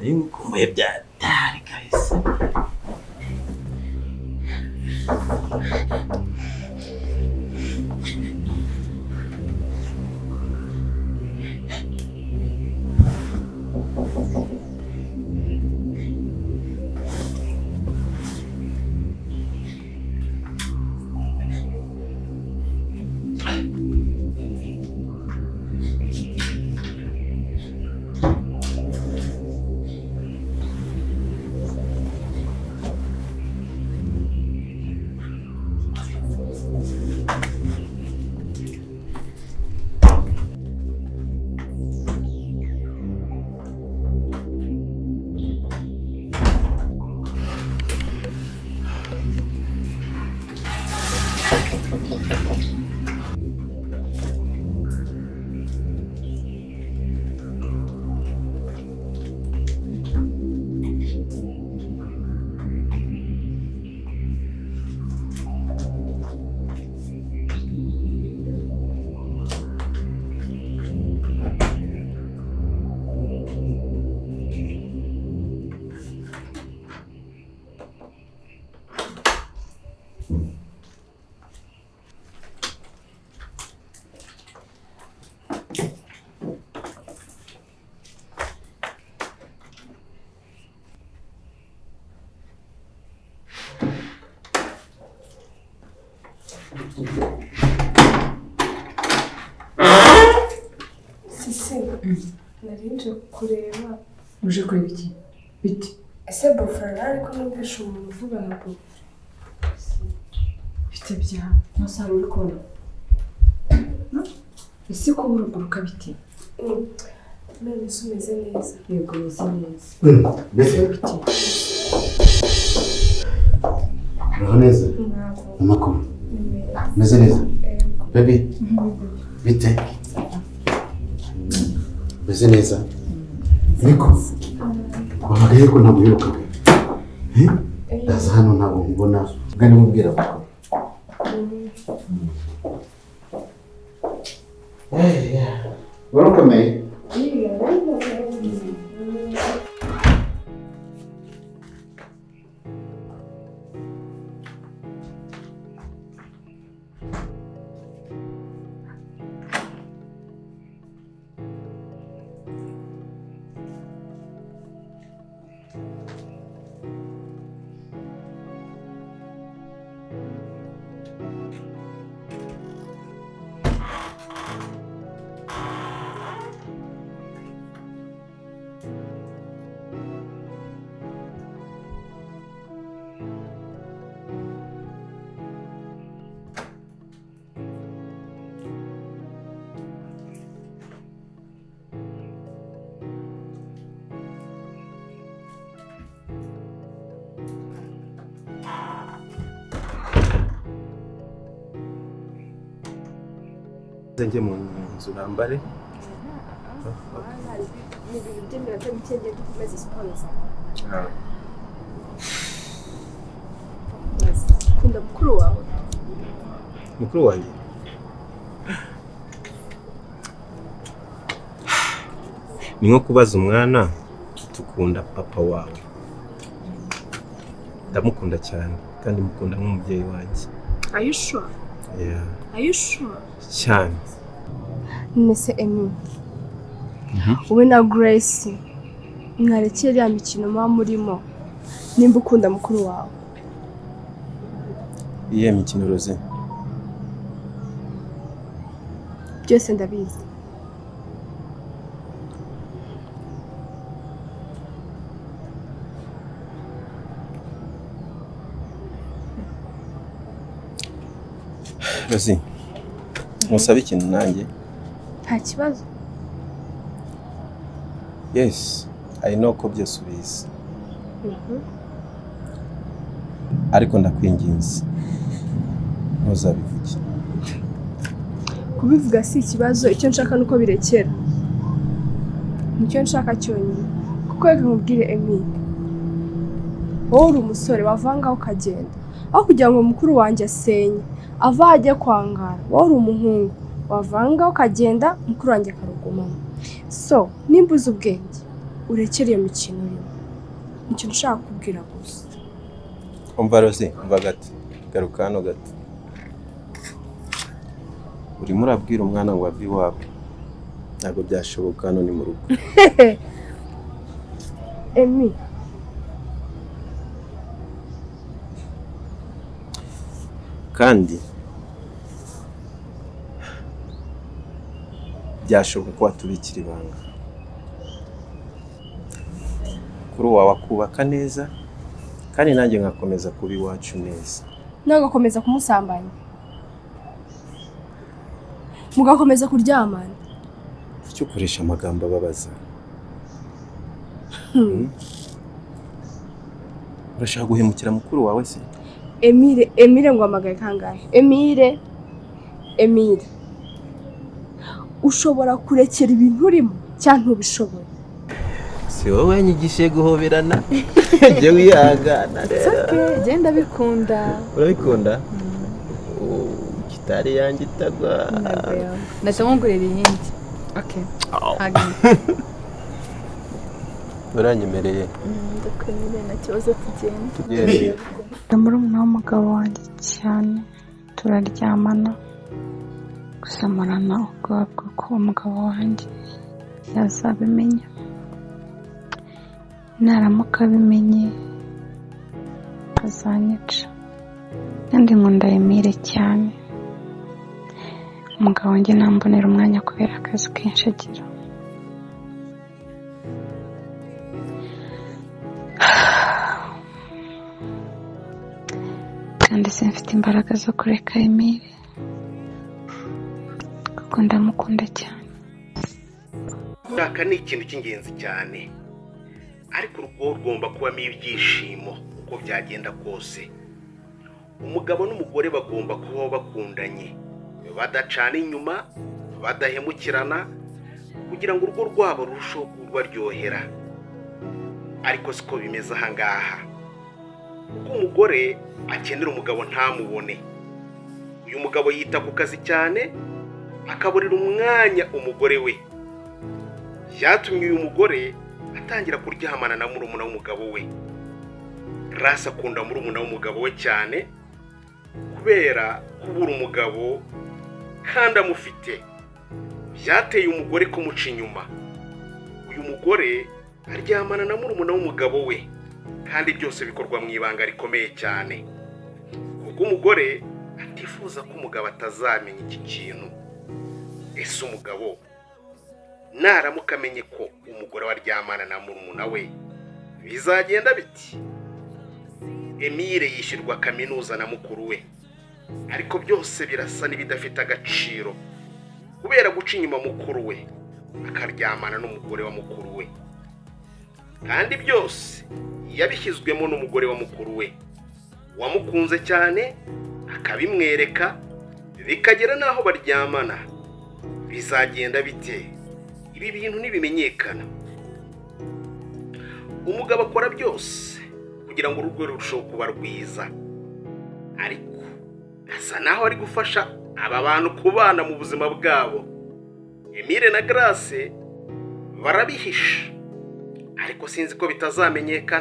Nkumbuye byatari kahise. Sisi, narinje kureba. Uje kureba iki? Biti. Ese bofara ariko numvisha umuntu uvuga na bofara. Bite bya ntasaro uri kubona. Ese ko uruguruka biti? None sumeze neza. Yego meze neza. Bese Biti. uraho neza? Amakuru. Meze neza? Baby. Bite? Meze neza? Niko? Wahagaye ko ntabwo yirukaga. Ndaza hano ntabwo mbona. Ngani mubwira ko. Warakomeye? Njye mu nzu nambare Kunda mukuru wawe. mukuru wanjye ni nko kubaza umwana tukunda papa wawe. Ndamukunda cyane kandi mukunda nk'umubyeyi wanjye. Are you sure? Yeah. Are you sure? Cyane. Nese Emi. Wowe na Grace mwarekeye ya mikino muba murimo nimba ukunda mukuru wawe. Iye mikino Rose? Byose ndabizi. Rose, musaba ikintu nanjye? Nta kibazo. Yes, I know ko byose ubizi. Ariko ndakwinginze ntuzabivuge. Kubivuga si ikibazo, icyo nshaka nuko birekera. Nicyo nshaka cyonyine. Kuko reka nkubwire Emi, wowe uri umusore wavanga ukagenda, aho kugira ngo mukuru wanjye asenye ava ajye kwangara. Wowe uri umuhungu wavanga ukagenda, mukuru wanjye akarugumana. So nimba uzi ubwenge urekere iyo mikino urimo. Nicyo nshaka kubwira gusa. Umva Rosi, umva gato. Garuka hano gato. Urimo urabwira umwana ngo ave iwabo. Ntabwo byashoboka, hano ni mu rugo. Emi. Kandi byashoboka ko watubikira ibanga. Kuri wawe akubaka neza kandi nanjye ngakomeza kuba iwacu neza. Nagakomeza kumusambanya. Mugakomeza kuryamana. Icyo ukoresha amagambo ababaza. Urashaka guhemukira mukuru wawe se? Emile ngo amagaye kangahe? Emile. Ushobora kurekera ibintu urimo cyangwa ntubishobora? Si wowe nyigishe guhoberana. Je wihangana. Okay, genda bikunda. Urabikunda? Kitari yanjye itagwa. Natamugurira iyindi. Okay. Hagi. Uranyemereye. Ndakwemereye nta kibazo tugenda. Tugende. Murumuna w'umugabo wanjye cyane turaryamana gusa murana ubwoba bw'uko umugabo wanjye yazabimenya. Naramuka abimenye azanyica kandi nkunda Emile cyane. Umugabo wanjye nambonera umwanya kubera akazi kenshi agira. Kandi simfite imbaraga zo kureka Emile kuko ndamukunda cyane. Aka ni ikintu cy'ingenzi cyane, ariko urugo rugomba kubamo ibyishimo uko byagenda kose. Umugabo n'umugore bagomba kubaho bakundanye, badacana inyuma, badahemukirana, kugira ngo urugo rwabo rurusheho kubaryohera. Ariko siko bimeze aha ngaha. Kuko umugore akenera umugabo ntamubone. Uyu mugabo yita ku kazi cyane, akaburira umwanya umugore we. Byatumye uyu mugore atangira kuryamana na murumuna w'umugabo we. Rasa akunda murumuna w'umugabo we cyane kubera kubura umugabo kandi amufite. Byateye umugore kumuca inyuma. Uyu mugore aryamana na murumuna w'umugabo we kandi byose bikorwa mu ibanga rikomeye cyane. Kuko umugore atifuza ko umugabo atazamenya iki kintu. Ese umugabo naramuka amenye ko umugore waryamana na murumuna we bizagenda biti? Emile yishyurwa kaminuza na mukuru we, ariko byose birasa n'ibidafite agaciro kubera guca inyuma mukuru we akaryamana n'umugore wa mukuru we. Kandi byose yabishyizwemo n'umugore wa mukuru we wamukunze cyane, akabimwereka, bikagera naho baryamana. Bizagenda bite ibi bintu nibimenyekana? Umugabo akora byose kugira ngo urugo rurusheho kuba rwiza, ariko asa naho ari gufasha aba bantu kubana mu buzima bwabo. Emile na Grace barabihisha, ariko sinzi ko bitazamenyekana.